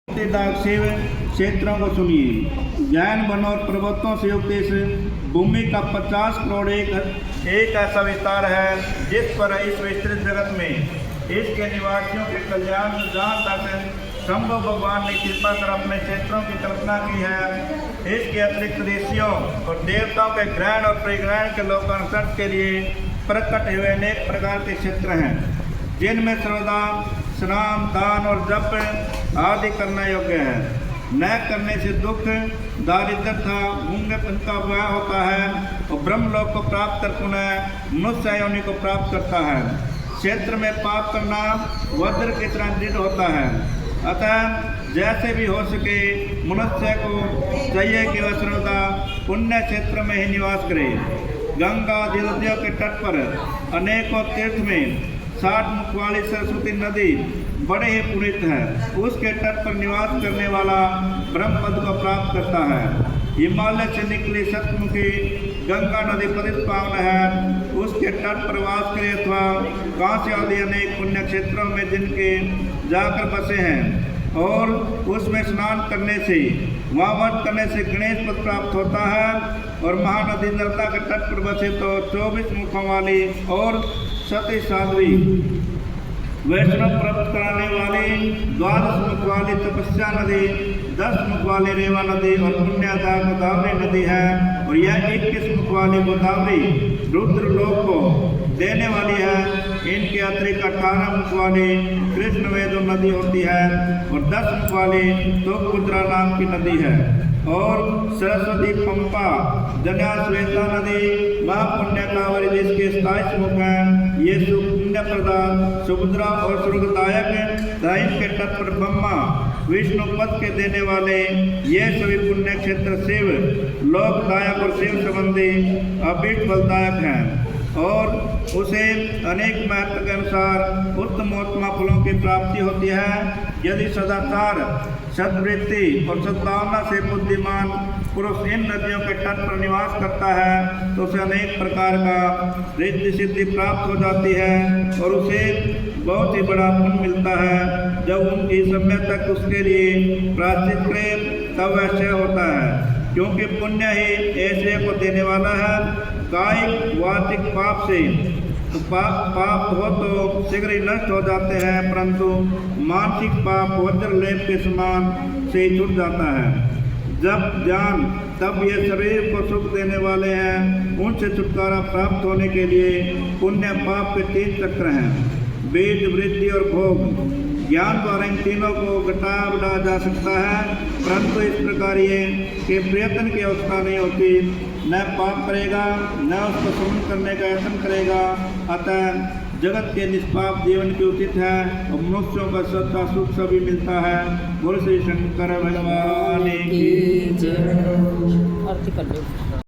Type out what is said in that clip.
शिव क्षेत्रों को सुनिए। जैन वन और पर्वतों से युक्त इस भूमि का 50 करोड़ एक ऐसा विस्तार है जिस पर इस विस्तृत जगत में इसके निवासियों के कल्याण जहाँ तक संभव भगवान ने कृपा कर अपने क्षेत्रों की कल्पना की है। इसके अतिरिक्त ऋषियों और देवताओं के ग्रहण और परिग्रहण के लोकानुसरण के लिए प्रकट हुए अनेक प्रकार के क्षेत्र हैं जिनमें सर्वदा स्नान दान और जप आदि करना योग्य है। न करने से दुख दारिद्रता मूंगेपन का विवाह होता है और ब्रह्मलोक को प्राप्त कर पुनः मनुष्य योनि को प्राप्त करता है। क्षेत्र में पाप करना वज्र की तरह दृढ़ होता है। अतः जैसे भी हो सके मनुष्य को चाहिए कि वह सर्वदा पुण्य क्षेत्र में ही निवास करे। गंगा नदियों के तट पर अनेकों तीर्थ में 60 मुख वाली सरस्वती नदी बड़े ही पुनीत है। उसके तट पर निवास करने वाला ब्रह्म पद को प्राप्त करता है। हिमालय से निकली सतमुखी गंगा नदी पतित पावन है। उसके तट पर वास करे अथवा काशी आदि अनेक पुण्य क्षेत्रों में जिनके जाकर बसे हैं और उसमें स्नान करने से वहाँ व्रत करने से गणेश पद प्राप्त होता है। और महानदी नर्मदा के तट पर बसे तो 24 मुखों वाली और सती साध्वी वैष्णव प्राप्त कराने वाली 12 मुख वाली तपस्या नदी 10 मुख वाली रेवा नदी और पुण्यदा गोदावरी नदी है। और यह 21 मुख वाली गोदावरी रुद्र लोक को देने वाली है। इनके अतिरिक्त 18 मुख वाली कृष्ण वेदो नदी होती है और 10 मुख वाली तुंगभद्रा नाम की नदी है। और सरस्वती पंपा जन्या श्वेता नदी महापुण्य कावरी जिसके 27 मुख हैं। ये पुण्य प्रदान सुभद्रा और स्वर्गदायक दाइन के तट पर ब्रह्मा विष्णु पद के देने वाले ये सभी पुण्य क्षेत्र शिव लोकदायक और शिव संबंधी अभिष्ट फलदायक हैं। और उसे अनेक महत्व के अनुसार उत्तमोत्तम फलों की प्राप्ति होती है। यदि सदाचार सद्वृत्ति और सद्भावना से बुद्धिमान पुरुष इन नदियों के तट पर निवास करता है तो उसे अनेक प्रकार का रिद्धि सिद्धि प्राप्त हो जाती है और उसे बहुत ही बड़ा पुण्य मिलता है। जब उनकी समय तक उसके लिए प्रायश्चित करे तब ऐसे होता है, क्योंकि पुण्य ही ऐसे को देने वाला है। कायिक वाचिक पाप से पाप हो तो शीघ्र ही नष्ट हो जाते हैं, परंतु मानसिक पाप वज्र लेप के समान से छूट जाता है। जब ज्ञान तब ये शरीर को सुख देने वाले हैं। उनसे छुटकारा प्राप्त होने के लिए पुण्य पाप के 3 चक्र हैं, बीज वृद्धि और भोग। ज्ञान द्वारा इन तीनों को घटाया बढ़ाया जा सकता है, परंतु इस प्रकार ये के प्रयत्न की अवस्था नहीं होती। न पाप करेगा न उसको सुन करने का यत्न करेगा। अतः जगत के निष्पाप जीवन की उचित है और मनुष्यों का सत्ता सुख सभी मिलता है। बोल श्री शंकर भगवान की जय।